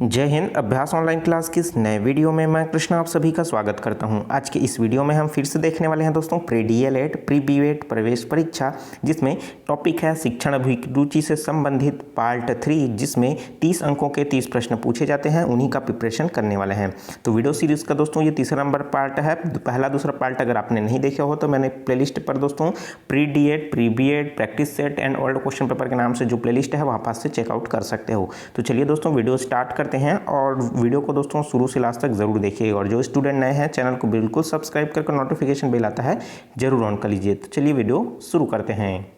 जय हिंद। अभ्यास online class की इस नए वीडियो में मैं कृष्णा आप सभी का स्वागत करता हूं। आज के इस वीडियो में हम फिर से देखने वाले हैं दोस्तों प्री डीएलएड प्री बीएड प्रवेश परीक्षा, जिसमें टॉपिक है शिक्षण अभिरुचि से संबंधित पार्ट 3, जिसमें 30 अंकों के 30 प्रश्न पूछे जाते हैं, उन्हीं का प्रिपरेशन करने वाले हैं। तो वीडियो सीरीज का दोस्तों ये तीसरा नंबर पार्ट है। पहला दूसरा पार्ट अगर आपने नहीं देखा हो तो मैंने प्लेलिस्ट पर दोस्तों pre DEd pre BEd practice set and old question paper के नाम से जो प्लेलिस्ट है वहाँ पास से चेकआउट कर सकते हो। तो चलिए दोस्तों वीडियो स्टार्ट करते हैं और वीडियो को दोस्तों शुरू से लास्ट तक जरूर देखिएगा, और जो स्टूडेंट नए हैं चैनल को बिल्कुल सब्सक्राइब करके नोटिफिकेशन बेल आता है जरूर ऑन कर लीजिए। तो चलिए वीडियो शुरू करते हैं।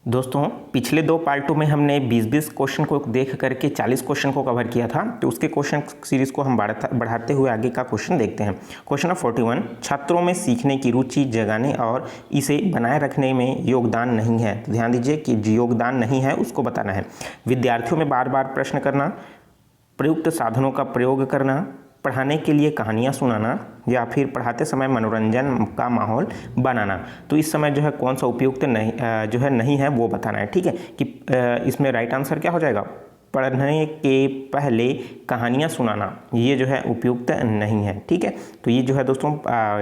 दोस्तों पिछले दो पार्टों में हमने 20-20 क्वेश्चन को देख करके 40 क्वेश्चन को कवर किया था। तो उसके क्वेश्चन सीरीज को हम बढ़ाते हुए आगे का क्वेश्चन देखते हैं। क्वेश्चन नंबर 41, छात्रों में सीखने की रुचि जगाने और इसे बनाए रखने में योगदान नहीं है। तो ध्यान दीजिए कि जो योगदान नहीं है उसको बताना है। विद्यार्थियों में बार बार प्रश्न करना, प्रयुक्त साधनों का प्रयोग करना, पढ़ाने के लिए कहानियाँ सुनाना, या फिर पढ़ाते समय मनोरंजन का माहौल बनाना। तो इस समय जो है कौन सा उपयुक्त नहीं है वो बताना है। ठीक है कि इसमें राइट आंसर क्या हो जाएगा, पढ़ने के पहले कहानियाँ सुनाना, ये जो है उपयुक्त नहीं है। ठीक है, तो ये जो है दोस्तों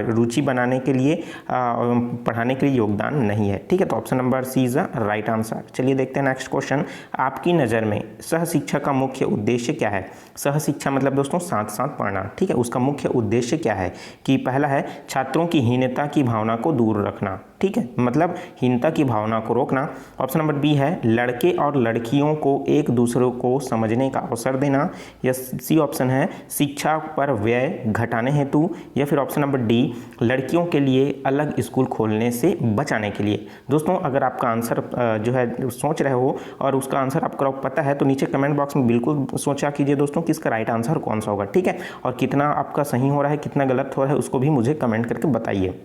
रुचि बनाने के लिए पढ़ाने के लिए योगदान नहीं है। ठीक है, तो option number C is the right answer. चलिए देखते हैं नेक्स्ट क्वेश्चन। आपकी नज़र में सह शिक्षा का मुख्य उद्देश्य क्या है। सह शिक्षा मतलब दोस्तों साथ साथ पढ़ना। ठीक है, उसका मुख्य उद्देश्य क्या है कि पहला है छात्रों की हीनता की भावना को दूर रखना। ठीक है, मतलब हीनता की भावना को रोकना। ऑप्शन नंबर बी है लड़के और लड़कियों को एक दूसरे को समझने का अवसर देना, या सी ऑप्शन है शिक्षा पर व्यय घटाने हेतु, या फिर ऑप्शन नंबर डी लड़कियों के लिए अलग स्कूल खोलने से बचाने के लिए। दोस्तों अगर आपका आंसर जो है सोच रहे हो और उसका आंसर आपको पता है तो नीचे कमेंट बॉक्स में बिल्कुल सोचा कीजिए दोस्तों कि इसका राइट आंसर कौन सा होगा। ठीक है, और कितना आपका सही हो रहा है कितना गलत हो रहा है उसको भी मुझे कमेंट करके बताइए।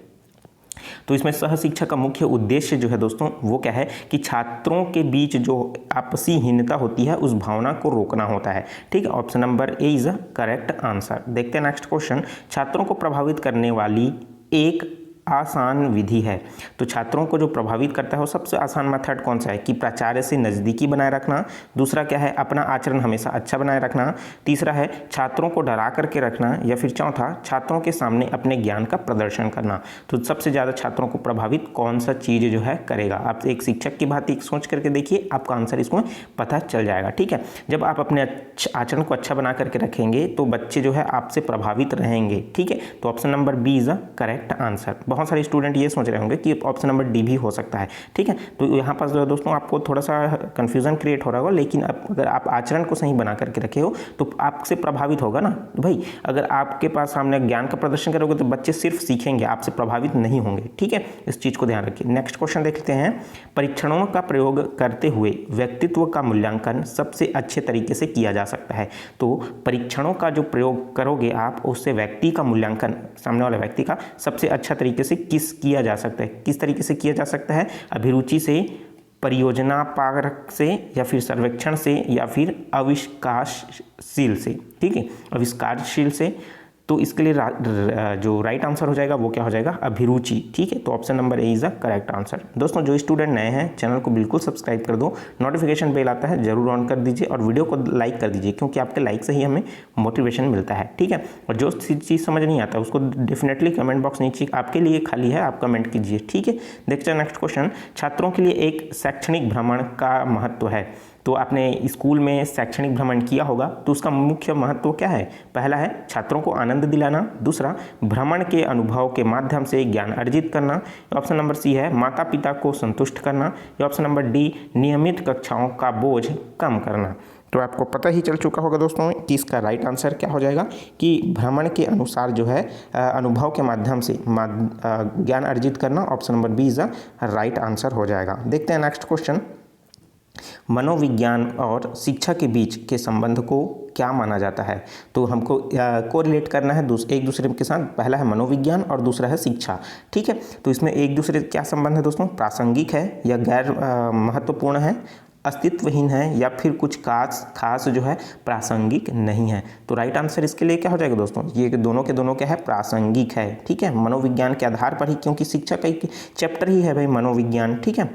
तो इसमें सह शिक्षा का मुख्य उद्देश्य जो है दोस्तों वो क्या है कि छात्रों के बीच जो आपसी हीनता होती है उस भावना को रोकना होता है। ठीक है, option number A is a correct answer. देखते हैं नेक्स्ट क्वेश्चन। छात्रों को प्रभावित करने वाली एक आसान विधि है। तो छात्रों को जो प्रभावित करता है वो सबसे आसान मेथड कौन सा है कि प्राचार्य से नज़दीकी बनाए रखना, दूसरा क्या है अपना आचरण हमेशा अच्छा बनाए रखना, तीसरा है छात्रों को डरा करके रखना, या फिर चौथा छात्रों के सामने अपने ज्ञान का प्रदर्शन करना। तो सबसे ज़्यादा छात्रों को प्रभावित कौन सा चीज़ जो है करेगा। आप एक शिक्षक की बात एक सोच करके देखिए, आपका आंसर इसमें पता चल जाएगा। ठीक है, जब आप अपने आचरण को अच्छा बना करके रखेंगे तो बच्चे जो है आपसे प्रभावित रहेंगे। ठीक है, तो option number B is a correct answer. बहुत सारे स्टूडेंट ये सोच रहे होंगे कि ऑप्शन नंबर डी भी हो सकता है। ठीक है, तो यहाँ पास दोस्तों आपको थोड़ा सा कंफ्यूजन क्रिएट हो रहा होगा, लेकिन अगर आप आचरण को सही बना करके रखे हो तो आपसे प्रभावित होगा ना भाई। अगर आपके पास सामने ज्ञान का प्रदर्शन करोगे तो बच्चे सिर्फ सीखेंगे, आपसे प्रभावित नहीं होंगे। ठीक है, इस चीज़ को ध्यान रखिए। नेक्स्ट क्वेश्चन देखते हैं। परीक्षणों का प्रयोग करते हुए व्यक्तित्व का मूल्यांकन सबसे अच्छे तरीके से किया जा सकता है। तो परीक्षणों का जो प्रयोग करोगे आप उससे व्यक्ति का मूल्यांकन, सामने वाले व्यक्ति का सबसे अच्छा तरीके से किया जा सकता है। किस तरीके से किया जा सकता है, अभिरुचि से, परियोजना पारक से, या फिर सर्वेक्षण से, या फिर आविष्कारशील से। ठीक है, आविष्कारशील से। तो इसके लिए जो राइट आंसर हो जाएगा वो क्या हो जाएगा, अभिरुचि। ठीक है, तो option number A is the correct answer. दोस्तों जो स्टूडेंट नए हैं चैनल को बिल्कुल सब्सक्राइब कर दो, नोटिफिकेशन बेल आता है जरूर ऑन कर दीजिए, और वीडियो को लाइक कर दीजिए क्योंकि आपके लाइक से ही हमें मोटिवेशन मिलता है। ठीक है, और जो चीज़ समझ नहीं आता उसको डेफिनेटली कमेंट बॉक्स नीचे आपके लिए खाली है, आप कमेंट कीजिए। ठीक है, देखते हैं नेक्स्ट क्वेश्चन। छात्रों के लिए एक शैक्षणिक भ्रमण का महत्व है। तो आपने स्कूल में शैक्षणिक भ्रमण किया होगा तो उसका मुख्य महत्व क्या है। पहला है छात्रों को आनंद दिलाना, दूसरा भ्रमण के अनुभव के माध्यम से ज्ञान अर्जित करना, ऑप्शन नंबर सी है माता पिता को संतुष्ट करना, या ऑप्शन नंबर डी नियमित कक्षाओं का बोझ कम करना। तो आपको पता ही चल चुका होगा दोस्तों कि इसका राइट आंसर क्या हो जाएगा कि भ्रमण के अनुसार जो है अनुभव के माध्यम से ज्ञान अर्जित करना। Option number B is the right answer हो जाएगा। देखते हैं नेक्स्ट क्वेश्चन। मनोविज्ञान और शिक्षा के बीच के संबंध को क्या माना जाता है। तो हमको कोरिलेट करना है एक दूसरे के साथ। पहला है मनोविज्ञान और दूसरा है शिक्षा। ठीक है, तो इसमें एक दूसरे क्या संबंध है दोस्तों, प्रासंगिक है या गैर महत्वपूर्ण है, अस्तित्वहीन है या फिर कुछ खास जो है प्रासंगिक नहीं है। तो राइट आंसर इसके लिए क्या हो जाएगा दोस्तों, ये दोनों के दोनों क्या है, प्रासंगिक है। ठीक है, मनोविज्ञान के आधार पर ही, क्योंकि शिक्षा का एक चैप्टर ही है भाई मनोविज्ञान। ठीक है,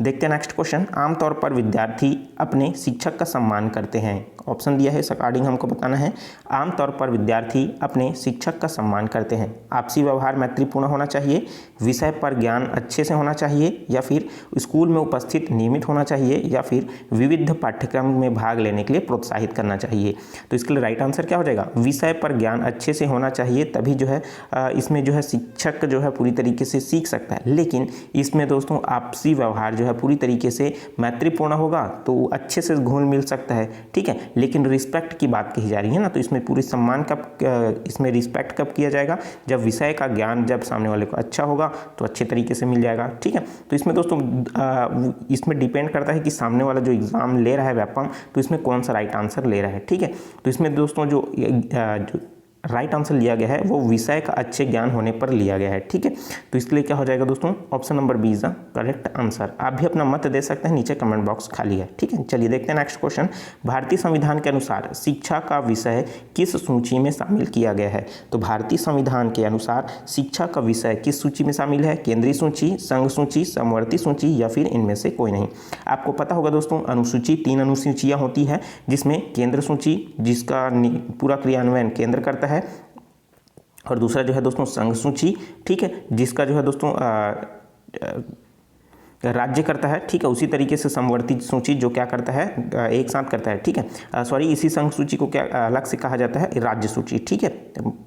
देखते हैं नेक्स्ट क्वेश्चन। आमतौर पर विद्यार्थी अपने शिक्षक का सम्मान करते हैं। ऑप्शन दिया है, इस अकॉर्डिंग हमको बताना है। आमतौर पर विद्यार्थी अपने शिक्षक का सम्मान करते हैं। आपसी व्यवहार मैत्रीपूर्ण होना चाहिए, विषय पर ज्ञान अच्छे से होना चाहिए, या फिर स्कूल में उपस्थित नियमित होना चाहिए, या फिर विविध पाठ्यक्रम में भाग लेने के लिए प्रोत्साहित करना चाहिए। तो इसके लिए राइट आंसर क्या हो जाएगा, विषय पर ज्ञान अच्छे से होना चाहिए, तभी जो है इसमें जो है शिक्षक जो है पूरी तरीके से सीख सकता है। लेकिन इसमें दोस्तों आपसी व्यवहार जो है पूरी तरीके से मैत्रीपूर्ण होगा तो अच्छे से घुल मिल सकता है। ठीक है, लेकिन रिस्पेक्ट की बात कही जा रही है ना, तो इसमें पूरी सम्मान कब, इसमें रिस्पेक्ट कब किया जाएगा, जब विषय का ज्ञान जब सामने वाले को अच्छा होगा तो अच्छे तरीके से मिल जाएगा। ठीक है, तो इसमें दोस्तों इसमें डिपेंड करता है कि सामने वाला जो एग्जाम ले रहा है व्यापम, तो इसमें कौन सा राइट आंसर ले रहा है। ठीक है, तो इसमें दोस्तों जो राइट आंसर लिया गया है वो विषय का अच्छे ज्ञान होने पर लिया गया है। ठीक है, तो इसके लिए क्या हो जाएगा दोस्तों, option number B is the correct answer. आप भी अपना मत दे सकते हैं, नीचे कमेंट बॉक्स खाली है। ठीक है, चलिए देखते हैं नेक्स्ट क्वेश्चन। भारतीय संविधान के अनुसार शिक्षा का विषय किस सूची में शामिल किया गया है। तो भारतीय संविधान के अनुसार शिक्षा का विषय किस सूची में शामिल है, केंद्रीय सूची, संघ सूची, समवर्ती सूची, या फिर इनमें से कोई नहीं। आपको पता होगा दोस्तों, अनुसूची 3 अनुसूचियाँ होती है, जिसमें केंद्र सूची जिसका पूरा क्रियान्वयन केंद्र करता है, और दूसरा जो है दोस्तों संघ सूची। ठीक है, जिसका जो है दोस्तों राज्य करता है। ठीक है, उसी तरीके से समवर्ती सूची जो क्या करता है, एक साथ करता है। ठीक है, सॉरी, इसी संघ सूची को क्या अलग से कहा जाता है, राज्य सूची। ठीक है,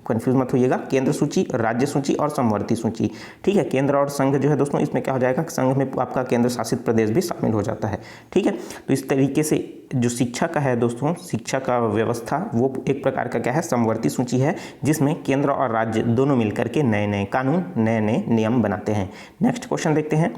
कंफ्यूज मत होइएगा, केंद्र सूची, राज्य सूची और समवर्ती सूची। ठीक है, केंद्र और संघ जो है दोस्तों, इसमें क्या हो जाएगा, संघ में आपका केंद्र शासित प्रदेश भी शामिल हो जाता है। ठीक है, तो इस तरीके से जो शिक्षा का है दोस्तों, शिक्षा का व्यवस्था वो एक प्रकार का क्या है, समवर्ती सूची है, जिसमें केंद्र और राज्य दोनों मिलकर के नए नए कानून, नए नए नियम बनाते हैं। नेक्स्ट क्वेश्चन देखते हैं।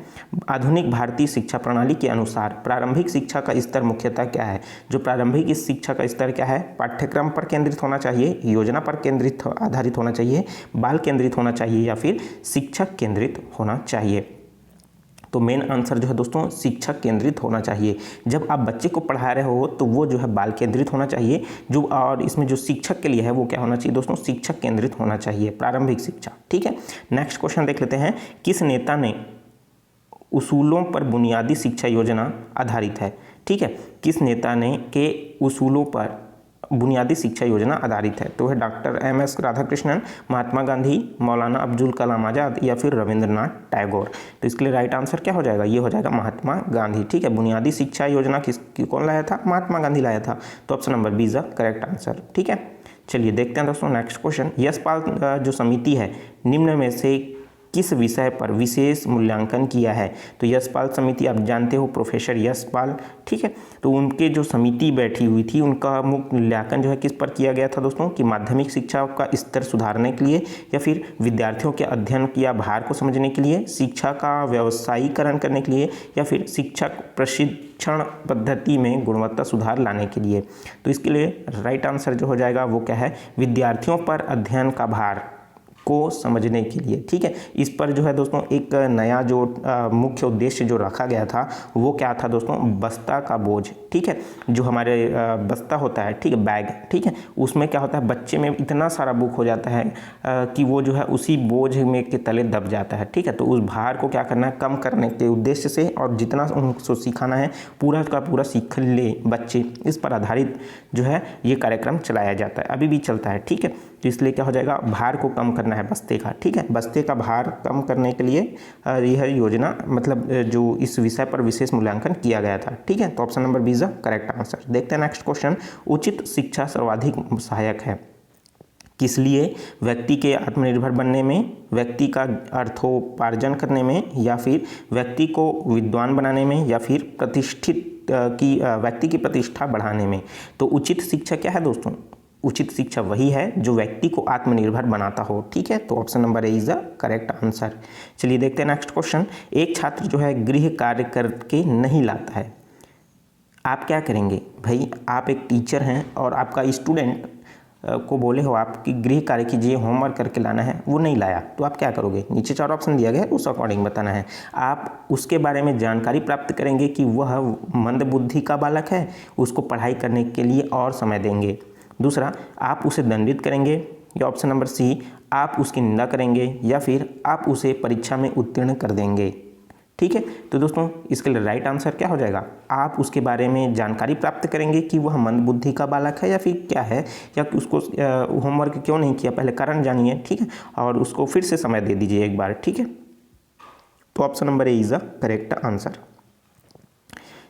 आधुनिक भारतीय शिक्षा प्रणाली के अनुसार प्रारंभिक शिक्षा का स्तर मुख्यतः क्या है। जो प्रारंभिक इस शिक्षा का स्तर क्या है, पाठ्यक्रम पर केंद्रित होना चाहिए, योजना पर केंद्रित आधारित होना चाहिए, बाल केंद्रित होना चाहिए, या फिर शिक्षक केंद्रित होना चाहिए। तो मेन आंसर जो है दोस्तों शिक्षक केंद्रित होना चाहिए। जब आप बच्चे को पढ़ा रहे हो तो वो जो है बाल केंद्रित होना चाहिए, जो और इसमें जो शिक्षक के लिए है वो क्या होना चाहिए दोस्तों, शिक्षक केंद्रित होना चाहिए, प्रारंभिक शिक्षा। ठीक है, नेक्स्ट क्वेश्चन देख लेते हैं। किस नेता ने उसूलों पर बुनियादी शिक्षा योजना आधारित है। ठीक है, किस नेता ने के उसूलों पर बुनियादी शिक्षा योजना आधारित है। तो है डॉक्टर एम.एस. राधाकृष्णन, महात्मा गांधी, मौलाना अब्दुल कलाम आज़ाद, या फिर रविंद्रनाथ टैगोर। तो इसके लिए राइट आंसर क्या हो जाएगा, ये हो जाएगा महात्मा गांधी। ठीक है, बुनियादी शिक्षा योजना कौन लाया था, महात्मा गांधी लाया था। तो option number B is the correct answer. ठीक है, चलिए देखते हैं दोस्तों नेक्स्ट क्वेश्चन। यशपाल जो समिति है निम्न में से किस विषय पर विशेष मूल्यांकन किया है। तो यशपाल समिति आप जानते हो, प्रोफेसर यशपाल। ठीक है, तो उनके जो समिति बैठी हुई थी उनका मूल्यांकन जो है किस पर किया गया था दोस्तों, कि माध्यमिक शिक्षा का स्तर सुधारने के लिए, या फिर विद्यार्थियों के अध्ययन या भार को समझने के लिए, शिक्षा का व्यवसायीकरण करने के लिए, या फिर शिक्षक प्रशिक्षण पद्धति में गुणवत्ता सुधार लाने के लिए। तो इसके लिए राइट आंसर जो हो जाएगा वो क्या है, विद्यार्थियों पर अध्ययन का भार को समझने के लिए। ठीक है, इस पर जो है दोस्तों एक नया जो मुख्य उद्देश्य जो रखा गया था वो क्या था दोस्तों, बस्ता का बोझ। ठीक है, जो हमारे बस्ता होता है, ठीक है, बैग, ठीक है, उसमें क्या होता है, बच्चे में इतना सारा बुक हो जाता है कि वो जो है उसी बोझ में के तले दब जाता है। ठीक है, तो उस भार को क्या करना है, कम करने के उद्देश्य से, और जितना उनको सिखाना है पूरा का पूरा सीख ले बच्चे, इस पर आधारित जो है ये कार्यक्रम चलाया जाता है, अभी भी चलता है। ठीक है, तो इसलिए क्या हो जाएगा, भार को कम करना है बस्ते का। ठीक है, बस्ते का भार कम करने के लिए यह योजना, मतलब जो इस विषय पर विशेष मूल्यांकन किया गया था। ठीक है, तो option number B is the correct answer. देखते हैं नेक्स्ट क्वेश्चन। उचित शिक्षा सर्वाधिक सहायक है किस लिए, व्यक्ति के आत्मनिर्भर बनने में, व्यक्ति का अर्थोपार्जन करने में, या फिर व्यक्ति को विद्वान बनाने में, या फिर व्यक्ति की प्रतिष्ठा बढ़ाने में। तो उचित शिक्षा क्या है दोस्तों, उचित शिक्षा वही है जो व्यक्ति को आत्मनिर्भर बनाता हो। ठीक है, तो option number A is the correct answer. चलिए देखते हैं नेक्स्ट क्वेश्चन। एक छात्र जो है गृह कार्य करके नहीं लाता है, आप क्या करेंगे भाई, आप एक टीचर हैं और आपका स्टूडेंट को बोले हो आप कि गृह कार्य कीजिए, होमवर्क करके लाना है, वो नहीं लाया, तो आप क्या करोगे? नीचे 4 ऑप्शन दिया गया है, उस अकॉर्डिंग बताना है। आप उसके बारे में जानकारी प्राप्त करेंगे कि वह मंद बुद्धि का बालक है, उसको पढ़ाई करने के लिए और समय देंगे। दूसरा, आप उसे दंडित करेंगे, या ऑप्शन नंबर सी, आप उसकी निंदा करेंगे, या फिर आप उसे परीक्षा में उत्तीर्ण कर देंगे। ठीक है, तो दोस्तों इसके लिए राइट आंसर क्या हो जाएगा? आप उसके बारे में जानकारी प्राप्त करेंगे कि वह मंद बुद्धि का बालक है या फिर क्या है, या कि उसको होमवर्क क्यों नहीं किया, पहले कारण जानिए। ठीक है, और उसको फिर से समय दे दीजिए एक बार। ठीक है, तो option number A is the correct answer.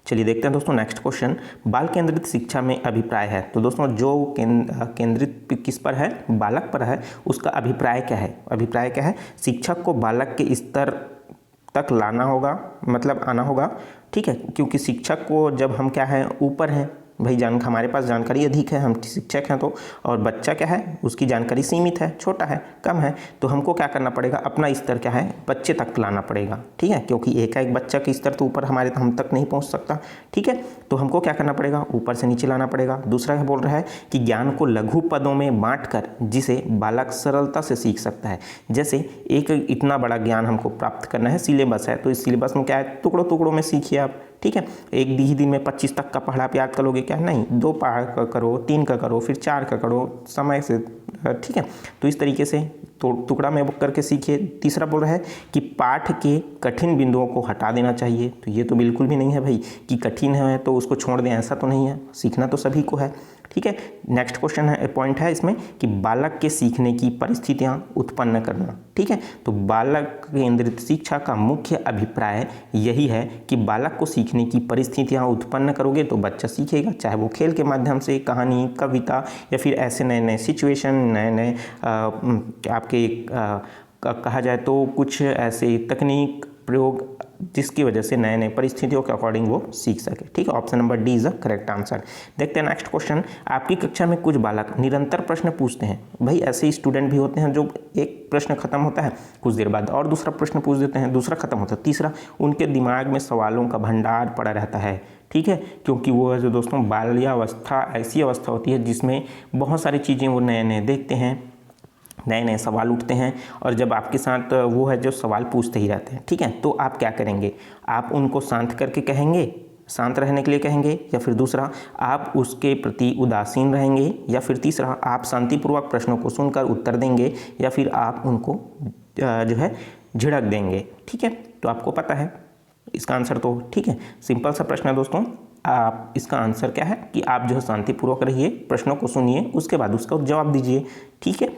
चलिए देखते हैं दोस्तों नेक्स्ट क्वेश्चन। बाल केंद्रित शिक्षा में अभिप्राय है। तो दोस्तों जो केंद्रित किस पर है? बालक पर है, उसका अभिप्राय क्या है? अभिप्राय क्या है? शिक्षक को बालक के स्तर तक लाना होगा, मतलब आना होगा। ठीक है, क्योंकि शिक्षक को जब हम क्या है, ऊपर हैं भाई, हमारे पास जानकारी अधिक है, हम शिक्षक हैं तो, और बच्चा क्या है, उसकी जानकारी सीमित है, छोटा है, कम है, तो हमको क्या करना पड़ेगा? अपना स्तर क्या है, बच्चे तक लाना पड़ेगा। ठीक है, क्योंकि एक बच्चा के स्तर तो ऊपर हम तक नहीं पहुंच सकता। ठीक है, तो हमको क्या करना पड़ेगा? ऊपर से नीचे लाना पड़ेगा। दूसरा क्या बोल रहा है कि ज्ञान को लघु पदों में बांटकर जिसे बालक सरलता से सीख सकता है। जैसे एक इतना बड़ा ज्ञान हमको प्राप्त करना है, सिलेबस है, तो इस सिलेबस में क्या है, टुकड़ों टुकड़ों में सीखिए आप। ठीक है, एक ही दिन में 25 तक का पढ़ा आप याद कर लोगे क्या? नहीं, 2 पढ़ा का करो, 3 का करो, फिर 4 का करो समय से। ठीक है, तो इस तरीके से तो टुकड़ा में करके सीखिए। तीसरा बोल रहा है कि पाठ के कठिन बिंदुओं को हटा देना चाहिए। तो ये तो बिल्कुल भी नहीं है भाई कि कठिन है तो उसको छोड़ दें, ऐसा तो नहीं है, सीखना तो सभी को है। ठीक है, नेक्स्ट क्वेश्चन है, पॉइंट है इसमें कि बालक के सीखने की परिस्थितियां उत्पन्न करना। ठीक है, तो बालक केंद्रित शिक्षा का मुख्य अभिप्राय यही है कि बालक को सीखने की परिस्थितियां उत्पन्न करोगे तो बच्चा सीखेगा, चाहे वो खेल के माध्यम से, कहानी, कविता, या फिर ऐसे नए नए सिचुएशन, नए नए आपके कहा जाए तो कुछ ऐसे तकनीक प्रयोग जिसकी वजह से नए नए परिस्थितियों के अकॉर्डिंग वो सीख सके। ठीक है, option number D is the correct answer. देखते हैं नेक्स्ट क्वेश्चन। आपकी कक्षा में कुछ बालक निरंतर प्रश्न पूछते हैं। भाई ऐसे स्टूडेंट भी होते हैं जो एक प्रश्न खत्म होता है, कुछ देर बाद और दूसरा प्रश्न पूछ देते हैं, दूसरा खत्म होता है, तीसरा, उनके दिमाग में सवालों का भंडार पड़ा रहता है। ठीक है, क्योंकि वो जो दोस्तों बाल्यावस्था ऐसी अवस्था होती है जिसमें बहुत सारी चीज़ें वो नए नए देखते हैं, नए नए सवाल उठते हैं, और जब आपके साथ वो है जो सवाल पूछते ही रहते हैं। ठीक है, तो आप क्या करेंगे? आप उनको शांत करके कहेंगे, शांत रहने के लिए कहेंगे, या फिर दूसरा आप उसके प्रति उदासीन रहेंगे, या फिर तीसरा आप शांतिपूर्वक प्रश्नों को सुनकर उत्तर देंगे, या फिर आप उनको जो है झिड़क देंगे। ठीक है, तो आपको पता है इसका आंसर तो। ठीक है, सिंपल सा प्रश्न है दोस्तों। आप इसका आंसर क्या है कि आप जो है शांतिपूर्वक रहिए, प्रश्नों को सुनिए, उसके बाद उसका जवाब दीजिए। ठीक है,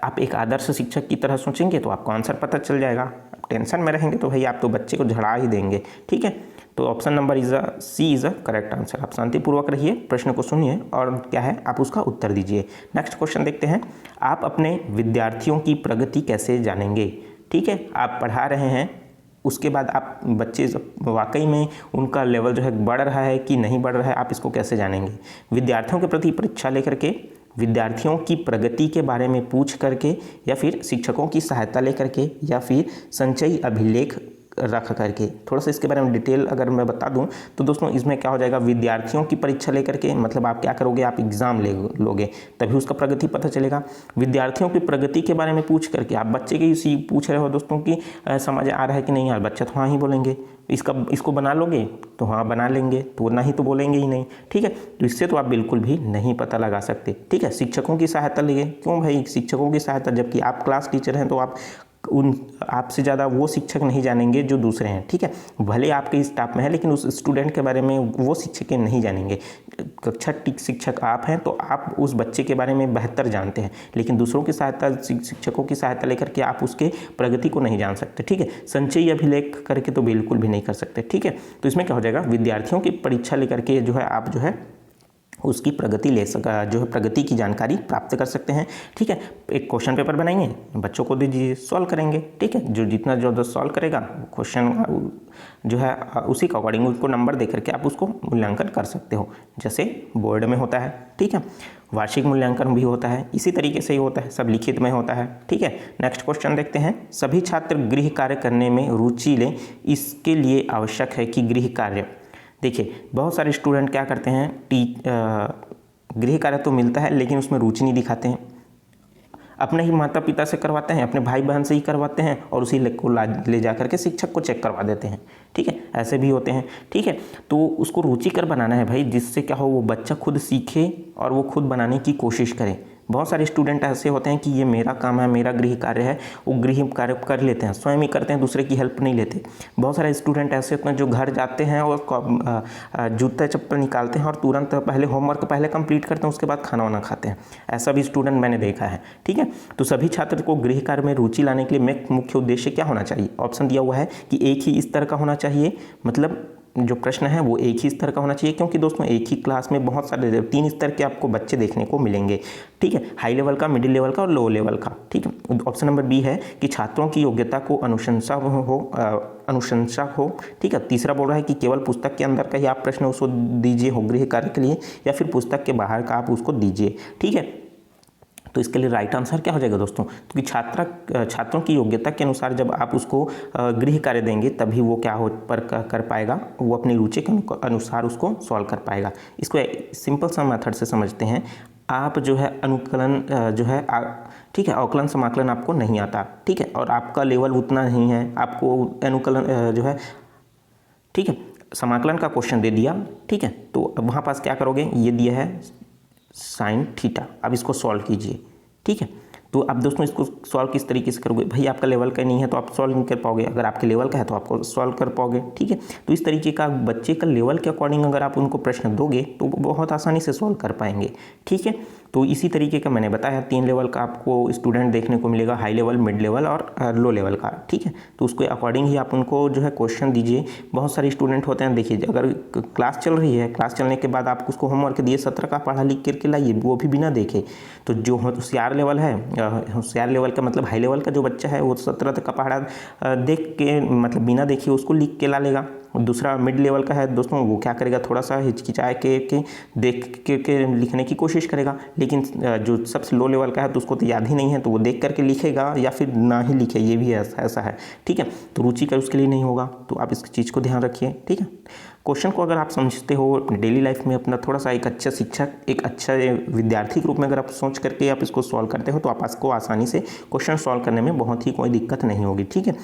आप एक आदर्श शिक्षक की तरह सोचेंगे तो आपको आंसर पता चल जाएगा। आप टेंशन में रहेंगे तो भाई आप तो बच्चे को झड़ा ही देंगे। ठीक है, तो option number C is a correct answer. आप शांतिपूर्वक रहिए, प्रश्न को सुनिए, और क्या है आप उसका उत्तर दीजिए। नेक्स्ट क्वेश्चन देखते हैं। आप अपने विद्यार्थियों की प्रगति कैसे जानेंगे? ठीक है, आप पढ़ा रहे हैं, उसके बाद आप बच्चे वाकई में उनका लेवल जो है बढ़ रहा है कि नहीं बढ़ रहा है, आप इसको कैसे जानेंगे? विद्यार्थियों के प्रति परीक्षा लेकर के, विद्यार्थियों की प्रगति के बारे में पूछ करके, या फिर शिक्षकों की सहायता लेकर के, या फिर संचयी अभिलेख रख करके। थोड़ा सा इसके बारे में डिटेल अगर मैं बता दूं तो दोस्तों इसमें क्या हो जाएगा, विद्यार्थियों की परीक्षा लेकर के, मतलब आप क्या करोगे, आप एग्जाम लोगे, तभी उसका प्रगति पता चलेगा। विद्यार्थियों की प्रगति के बारे में पूछ करके आप बच्चे की पूछ रहे हो दोस्तों कि समझ आ रहा है कि नहीं यार, बच्चा तो हाँ ही बोलेंगे। इसको बना लोगे तो हाँ बना लेंगे, तो ना ही तो बोलेंगे ही नहीं। ठीक है, तो इससे तो आप बिल्कुल भी नहीं पता लगा सकते। ठीक है, शिक्षकों की सहायता लिए, क्यों भाई शिक्षकों की सहायता, जबकि आप क्लास टीचर हैं तो आप आपसे ज़्यादा वो शिक्षक नहीं जानेंगे जो दूसरे हैं। ठीक है, भले आपके स्टाफ में है लेकिन उस स्टूडेंट के बारे में वो शिक्षक नहीं जानेंगे। कक्षा शिक्षक आप हैं तो आप उस बच्चे के बारे में बेहतर जानते हैं, लेकिन दूसरों की सहायता, शिक्षकों की सहायता लेकर के आप उसके प्रगति को नहीं जान सकते। ठीक है, संचयी अभिलेख करके तो बिल्कुल भी नहीं कर सकते। ठीक है, तो इसमें क्या हो जाएगा, विद्यार्थियों की परीक्षा लेकर के जो है आप जो है उसकी प्रगति जो है प्रगति की जानकारी प्राप्त कर सकते हैं। ठीक है, एक क्वेश्चन पेपर बनाएंगे, बच्चों को दीजिए, सॉल्व करेंगे। ठीक है, जो जितना जो सॉल्व करेगा क्वेश्चन जो है उसी के अकॉर्डिंग उसको नंबर दे करके आप उसको मूल्यांकन कर सकते हो, जैसे बोर्ड में होता है। ठीक है, वार्षिक मूल्यांकन भी होता है, इसी तरीके से ही होता है, सब लिखित में होता है। ठीक है, नेक्स्ट क्वेश्चन देखते हैं। सभी छात्र गृह कार्य करने में रुचि लें, इसके लिए आवश्यक है कि गृह कार्य, देखिए बहुत सारे स्टूडेंट क्या करते हैं, गृह कार्य तो मिलता है लेकिन उसमें रुचि नहीं दिखाते हैं, अपने ही माता पिता से करवाते हैं, अपने भाई बहन से ही करवाते हैं और उसी को ले जा करके शिक्षक को चेक करवा देते हैं। ठीक है, ऐसे भी होते हैं। ठीक है, तो उसको रुचिकर बनाना है भाई, जिससे क्या हो वो बच्चा खुद सीखे और वो खुद बनाने की कोशिश करे। बहुत सारे स्टूडेंट ऐसे होते हैं कि ये मेरा काम है, मेरा गृह कार्य है, वो गृह कार्य कर लेते हैं, स्वयं ही करते हैं, दूसरे की हेल्प नहीं लेते। बहुत सारे स्टूडेंट ऐसे होते हैं जो घर जाते हैं और जूता चप्पल निकालते हैं और तुरंत पहले होमवर्क पहले कंप्लीट करते हैं, उसके बाद खाना वाना खाते हैं। ऐसा भी स्टूडेंट मैंने देखा है। ठीक है, तो सभी छात्र को गृह कार्य में रुचि लाने के लिए मुख्य उद्देश्य क्या होना चाहिए? ऑप्शन दिया हुआ है कि एक ही स्तर का होना चाहिए, मतलब जो प्रश्न है वो एक ही स्तर का होना चाहिए, क्योंकि दोस्तों एक ही क्लास में बहुत सारे 3 स्तर के आपको बच्चे देखने को मिलेंगे। ठीक है, हाई लेवल का, मिडिल लेवल का और लो लेवल का। ठीक है, ऑप्शन नंबर बी है कि छात्रों की योग्यता को अनुशंसा हो। ठीक है, तीसरा बोल रहा है कि केवल पुस्तक के अंदर का ही आप प्रश्न उसको दीजिए हो गृह कार्य के लिए, या फिर पुस्तक के बाहर का आप उसको दीजिए। ठीक है, तो इसके लिए राइट आंसर क्या हो जाएगा दोस्तों? क्योंकि छात्रों की योग्यता के अनुसार जब आप उसको गृह कार्य देंगे तभी वो क्या कर पाएगा, वो अपनी रुचि के अनुसार उसको सॉल्व कर पाएगा। इसको सिंपल सा मेथड से समझते हैं। आप जो है अनुकलन जो है ठीक है, अवकलन समाकलन आपको नहीं आता। ठीक है, और आपका लेवल उतना नहीं है, आपको अनुकलन जो है ठीक है समाकलन का क्वेश्चन दे दिया। ठीक है, तो अब वहाँ पास क्या करोगे, ये दिया है साइन थीटा, अब इसको सॉल्व कीजिए। ठीक है, तो अब दोस्तों इसको सॉल्व किस तरीके से करोगे? भाई आपका लेवल का नहीं है तो आप सॉल्व नहीं कर पाओगे, अगर आपके लेवल का है तो आपको सॉल्व कर पाओगे। ठीक है, तो इस तरीके का बच्चे का लेवल के अकॉर्डिंग अगर आप उनको प्रश्न दोगे तो वो बहुत आसानी से सॉल्व कर पाएंगे। ठीक है, तो इसी तरीके का मैंने बताया 3 लेवल का आपको स्टूडेंट देखने को मिलेगा, हाई लेवल, मिड लेवल और लो लेवल का। ठीक है, तो उसके अकॉर्डिंग ही आप उनको जो है क्वेश्चन दीजिए। बहुत सारे स्टूडेंट होते हैं, देखिए अगर क्लास चल रही है, क्लास चलने के बाद आप उसको होमवर्क दिए 17 का पढ़ा लिख करके लाइए, वो भी बिना देखे। तो जो होशियार लेवल है, होशियार लेवल का मतलब हाई लेवल का जो बच्चा है वो 17 तक का पढ़ा देख के मतलब बिना देखे उसको लिख के ला लेगा। दूसरा मिड लेवल का है दोस्तों, वो क्या करेगा, थोड़ा सा हिचकिचाए के देख के लिखने की कोशिश करेगा। लेकिन जो सबसे लो लेवल का है तो उसको तो याद ही नहीं है, तो वो देख करके लिखेगा या फिर ना ही लिखे, ये भी ऐसा है। ठीक है, तो रुचि का उसके लिए नहीं होगा, तो आप इस चीज़ को ध्यान रखिए। ठीक है, क्वेश्चन को अगर आप समझते हो अपने डेली लाइफ में अपना थोड़ा सा एक अच्छा शिक्षक, एक अच्छा विद्यार्थी के रूप में अगर आप सोच करके आप इसको सॉल्व करते हो तो आपको आसानी से क्वेश्चन सॉल्व करने में बहुत ही कोई दिक्कत नहीं होगी। ठीक है,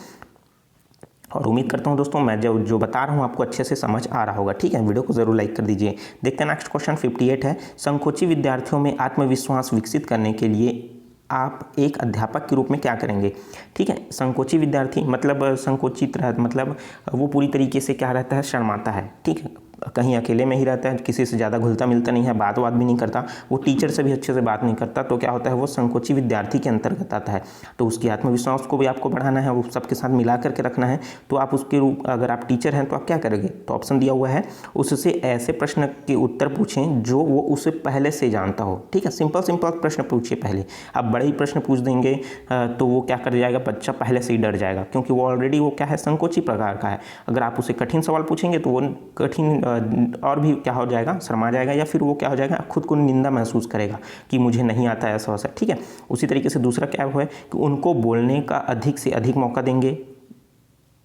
और उम्मीद करता हूं दोस्तों मैं जो बता रहा हूं आपको अच्छे से समझ आ रहा होगा। ठीक है, वीडियो को जरूर लाइक कर दीजिए। देखते हैं नेक्स्ट क्वेश्चन 58 है, संकोची विद्यार्थियों में आत्मविश्वास विकसित करने के लिए आप एक अध्यापक के रूप में क्या करेंगे? ठीक है, संकोची विद्यार्थी मतलब संकोचित मतलब वो पूरी तरीके से क्या रहता है, शर्माता है। ठीक है, कहीं अकेले में ही रहता है, किसी से ज़्यादा घुलता मिलता नहीं है, बात भी नहीं करता, वो टीचर से भी अच्छे से बात नहीं करता, तो क्या होता है वो संकोची विद्यार्थी के अंतर्गत आता है। तो उसकी आत्मविश्वास को भी आपको बढ़ाना है, वो सबके साथ मिला करके रखना है। तो आप उसके रूप अगर आप टीचर हैं तो आप क्या करेंगे? तो ऑप्शन दिया हुआ है, उससे ऐसे प्रश्न के उत्तर पूछें जो वो उसे पहले से जानता हो। ठीक है, सिंपल प्रश्न पूछिए पहले। आप बड़े ही प्रश्न पूछ देंगे तो वो क्या कर जाएगा, बच्चा पहले से ही डर जाएगा, क्योंकि वो ऑलरेडी वो क्या है, संकोची प्रकार का है। अगर आप उसे कठिन सवाल पूछेंगे तो वो कठिन और भी क्या हो जाएगा, शर्मा जाएगा, या फिर वो क्या हो जाएगा, खुद को निंदा महसूस करेगा कि मुझे नहीं आता ऐसा वैसा। ठीक है, उसी तरीके से दूसरा क्या है कि उनको बोलने का अधिक से अधिक मौका देंगे।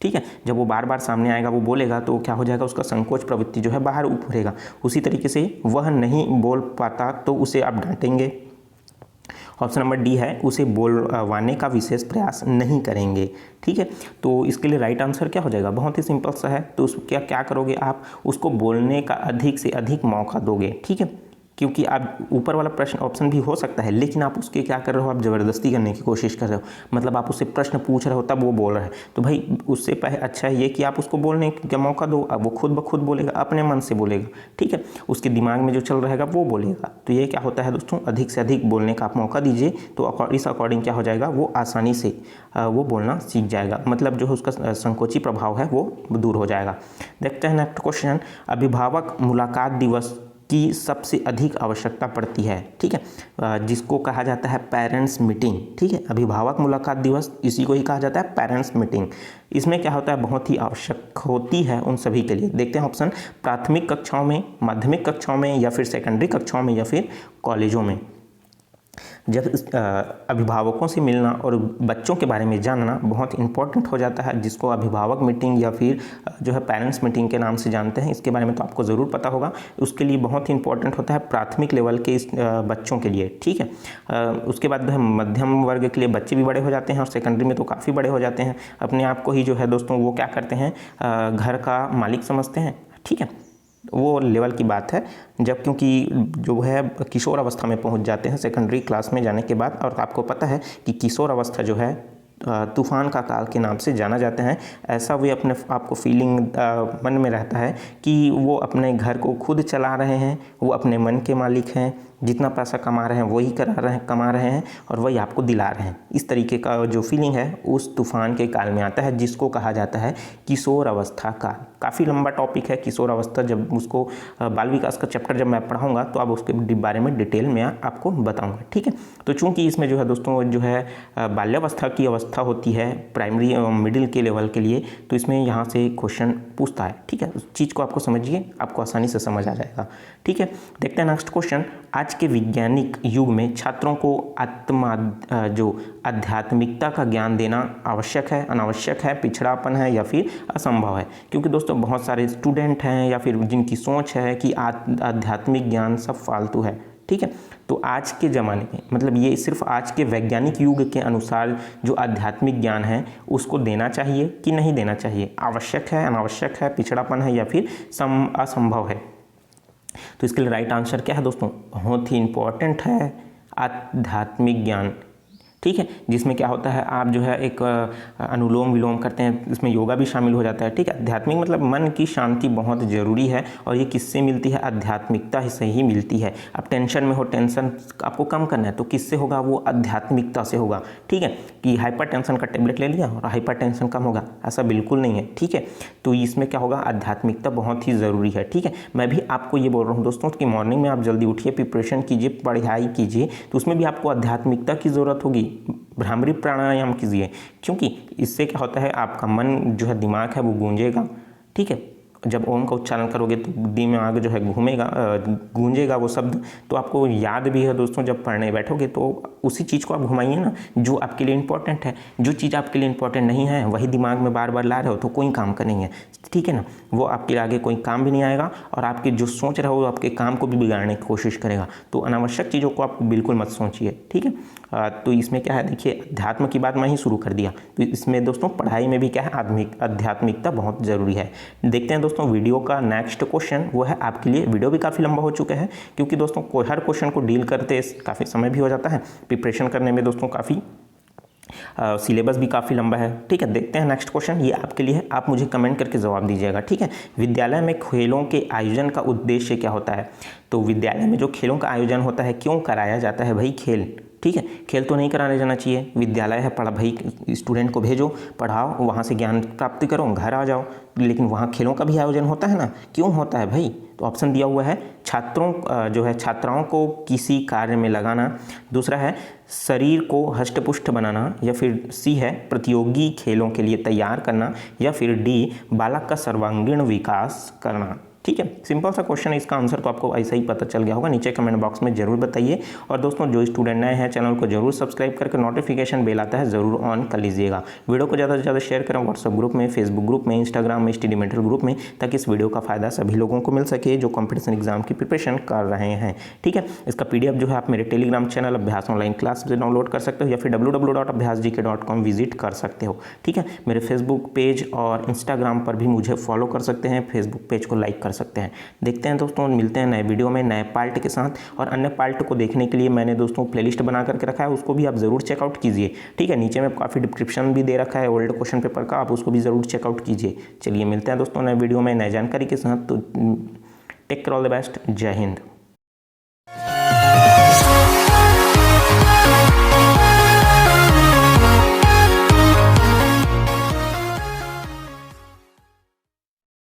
ठीक है, जब वो बार बार सामने आएगा, वो बोलेगा, तो क्या हो जाएगा, उसका संकोच प्रवृत्ति जो है बाहर उभरेगा। उसी तरीके से वह नहीं बोल पाता तो उसे आप डांटेंगे। ऑप्शन नंबर डी है, उसे बोलवाने का विशेष प्रयास नहीं करेंगे। ठीक है, तो इसके लिए राइट आंसर क्या हो जाएगा, बहुत ही सिंपल सा है। तो क्या करोगे आप, उसको बोलने का अधिक से अधिक मौका दोगे। ठीक है, क्योंकि आप ऊपर वाला प्रश्न ऑप्शन भी हो सकता है, लेकिन आप उसके क्या कर रहे हो, आप ज़बरदस्ती करने की कोशिश कर रहे हो। मतलब आप उससे प्रश्न पूछ रहे हो तब वो बोल रहा है, तो भाई उससे अच्छा है ये कि आप उसको बोलने का मौका दो। अब वो खुद ब खुद बोलेगा, अपने मन से बोलेगा। ठीक है, उसके दिमाग में जो चल रहेगा वो बोलेगा। तो ये क्या होता है दोस्तों, अधिक से अधिक बोलने का आप मौका दीजिए, तो इस अकॉर्डिंग क्या हो जाएगा, वो आसानी से वो बोलना सीख जाएगा। मतलब जो उसका संकोची प्रभाव है वो दूर हो जाएगा। देखते हैं नेक्स्ट क्वेश्चन, अभिभावक मुलाकात दिवस की सबसे अधिक आवश्यकता पड़ती है। ठीक है, जिसको कहा जाता है पेरेंट्स मीटिंग। ठीक है, अभिभावक मुलाकात दिवस इसी को ही कहा जाता है पेरेंट्स मीटिंग। इसमें क्या होता है, बहुत ही आवश्यक होती है उन सभी के लिए। देखते हैं ऑप्शन, प्राथमिक कक्षाओं में, माध्यमिक कक्षाओं में, या फिर सेकेंडरी कक्षाओं में, या फिर कॉलेजों में। जब अभिभावकों से मिलना और बच्चों के बारे में जानना बहुत इंपॉर्टेंट हो जाता है, जिसको अभिभावक मीटिंग या फिर जो है पेरेंट्स मीटिंग के नाम से जानते हैं। इसके बारे में तो आपको ज़रूर पता होगा। उसके लिए बहुत ही इंपॉर्टेंट होता है प्राथमिक लेवल के इस बच्चों के लिए, ठीक है। उसके बाद जो है मध्यम वर्ग के लिए बच्चे भी बड़े हो जाते हैं और सेकेंडरी में तो काफ़ी बड़े हो जाते हैं। अपने आप को ही जो है दोस्तों वो क्या करते हैं, घर का मालिक समझते हैं, ठीक है। वो लेवल की बात है जब, क्योंकि जो है किशोर अवस्था में पहुंच जाते हैं सेकेंडरी क्लास में जाने के बाद। और आपको पता है कि किशोर अवस्था जो है तूफान का काल के नाम से जाना जाता है। ऐसा वे अपने आपको फीलिंग मन में रहता है कि वो अपने घर को खुद चला रहे हैं, वो अपने मन के मालिक हैं, जितना पैसा कमा रहे हैं वही कमा रहे हैं और वही आपको दिला रहे हैं। इस तरीके का जो फीलिंग है उस तूफान के काल में आता है, जिसको कहा जाता है किशोर अवस्था काल। काफ़ी लंबा टॉपिक है किशोर अवस्था। जब उसको बाल विकास का चैप्टर जब मैं पढ़ाऊंगा तो अब उसके बारे में डिटेल में आपको बताऊंगा, ठीक है। तो चूंकि इसमें जो है दोस्तों जो है बाल्यावस्था की अवस्था होती है प्राइमरी मिडिल के लेवल के लिए, तो इसमें यहाँ से क्वेश्चन पूछता है, ठीक है। उस चीज़ को आपको समझिए, आपको आसानी से समझ आ जाएगा, ठीक है। देखते हैं नेक्स्ट क्वेश्चन। आज के वैज्ञानिक युग में छात्रों को जो आध्यात्मिकता का ज्ञान देना आवश्यक है, अनावश्यक है, पिछड़ापन है या फिर असंभव है? क्योंकि दोस्तों बहुत सारे स्टूडेंट हैं या फिर जिनकी सोच है कि आध्यात्मिक ज्ञान सब फालतू है, ठीक है। तो आज के ज़माने में, मतलब ये सिर्फ आज के वैज्ञानिक युग के अनुसार जो आध्यात्मिक ज्ञान है उसको देना चाहिए कि नहीं देना चाहिए, आवश्यक है, अनावश्यक है, पिछड़ापन है या फिर असंभव है? तो इसके लिए राइट आंसर क्या है दोस्तों? बहुत ही इंपॉर्टेंट है आध्यात्मिक ज्ञान, ठीक है। जिसमें क्या होता है, आप जो है एक अनुलोम विलोम करते हैं, इसमें योगा भी शामिल हो जाता है, ठीक है। आध्यात्मिक मतलब मन की शांति बहुत ज़रूरी है और ये किससे मिलती है? आध्यात्मिकता से ही मिलती है। आप टेंशन में हो, टेंशन आपको कम करना है तो किससे होगा? वो आध्यात्मिकता से होगा, ठीक है। कि हाइपर टेंशन का टेबलेट ले लिया और हाइपर टेंशन कम होगा, ऐसा बिल्कुल नहीं है, ठीक है। तो इसमें क्या होगा? आध्यात्मिकता बहुत ही ज़रूरी है, ठीक है। मैं भी आपको ये बोल रहा हूँ दोस्तों कि मॉर्निंग में आप जल्दी उठिए, प्रिपरेशन कीजिए, पढ़ाई कीजिए, तो उसमें भी आपको आध्यात्मिकता की ज़रूरत होगी। भ्रामरी प्राणायाम कीजिए, क्योंकि इससे क्या होता है, आपका मन जो है, दिमाग है वो गूंजेगा, ठीक है। जब ओम का उच्चारण करोगे तो दिमाग जो है घूमेगा, गूंजेगा वो शब्द, तो आपको याद भी है दोस्तों। जब पढ़ने बैठोगे तो उसी चीज़ को आप घुमाइए ना जो आपके लिए इंपॉर्टेंट है। जो चीज़ आपके लिए इंपॉर्टेंट नहीं है वही दिमाग में बार बार ला रहे हो तो कोई काम का नहीं है, ठीक है ना। वो आपके आगे कोई काम भी नहीं आएगा और आपके जो सोच रहे हो आपके काम को भी बिगाड़ने की कोशिश करेगा। तो अनावश्यक चीज़ों को आप बिल्कुल मत सोचिए, ठीक है। तो इसमें क्या है, देखिए अध्यात्म की बात मैं ही शुरू कर दिया, तो इसमें दोस्तों पढ़ाई में भी क्या है, आध्यात्मिकता बहुत ज़रूरी है। देखते हैं दोस्तों वीडियो का नेक्स्ट क्वेश्चन, वो है आपके लिए। वीडियो भी काफ़ी लंबा हो चुका है क्योंकि दोस्तों हर क्वेश्चन को डील करते काफ़ी समय भी हो जाता है, प्रिपरेशन करने में दोस्तों काफ़ी सिलेबस भी काफ़ी लंबा है, ठीक है। देखते हैं नेक्स्ट क्वेश्चन, ये आपके लिए है, आप मुझे कमेंट करके जवाब दीजिएगा, ठीक है। विद्यालय में खेलों के आयोजन का उद्देश्य क्या होता है? तो विद्यालय में जो खेलों का आयोजन होता है, क्यों कराया जाता है भाई? खेल, ठीक है। खेल तो नहीं कराने जाना चाहिए, विद्यालय है, पढ़ा भाई, स्टूडेंट को भेजो, पढ़ाओ, वहाँ से ज्ञान प्राप्ति करो, घर आ जाओ। लेकिन वहाँ खेलों का भी आयोजन होता है ना, क्यों होता है भाई? तो ऑप्शन दिया हुआ है छात्राओं को किसी कार्य में लगाना, दूसरा है शरीर को हष्टपुष्ट बनाना, या फिर सी है प्रतियोगी खेलों के लिए तैयार करना, या फिर डी बालक का सर्वांगीण विकास करना, ठीक है। सिंपल सा क्वेश्चन है, इसका आंसर तो आपको ऐसा ही पता चल गया होगा। नीचे कमेंट बॉक्स में जरूर बताइए। और दोस्तों जो स्टूडेंट नए हैं चैनल को जरूर सब्सक्राइब करके नोटिफिकेशन बेल आता है ज़रूर ऑन कर लीजिएगा। वीडियो को ज़्यादा से ज़्यादा शेयर करें व्हाट्सअप ग्रुप में, फेसबुक ग्रुप में, इंस्टाग्राम में, स्टडी मेंटर ग्रुप में, ताकि इस वीडियो का फायदा सभी लोगों को मिल सके जो कॉम्पिटिशन एग्जाम की प्रिपरेशन कर रहे हैं, ठीक है। इसका PDF जो है आप मेरे टेलीग्राम चैनल अभ्यास ऑनलाइन क्लास से डाउनलोड कर सकते हो या फिर www.abhyasgk.com विजिट कर सकते हो, ठीक है। मेरे फेसबुक पेज और इंस्टाग्राम पर भी मुझे फॉलो कर सकते हैं, फेसबुक पेज को लाइक कर सकते हैं। देखते हैं दोस्तों, मिलते हैं नए वीडियो में नए पार्ट के साथ। और अन्य पार्ट को देखने के लिए मैंने दोस्तों प्लेलिस्ट बना करके रखा है, उसको भी आप ज़रूर चेकआउट कीजिए, ठीक है। नीचे में काफ़ी डिस्क्रिप्शन भी दे रखा है ओल्ड क्वेश्चन पेपर का, आप उसको भी ज़रूर चेकआउट कीजिए। चलिए मिलते हैं दोस्तों नए वीडियो में नए जानकारी के साथ। तो take care, all the best, जय हिंद।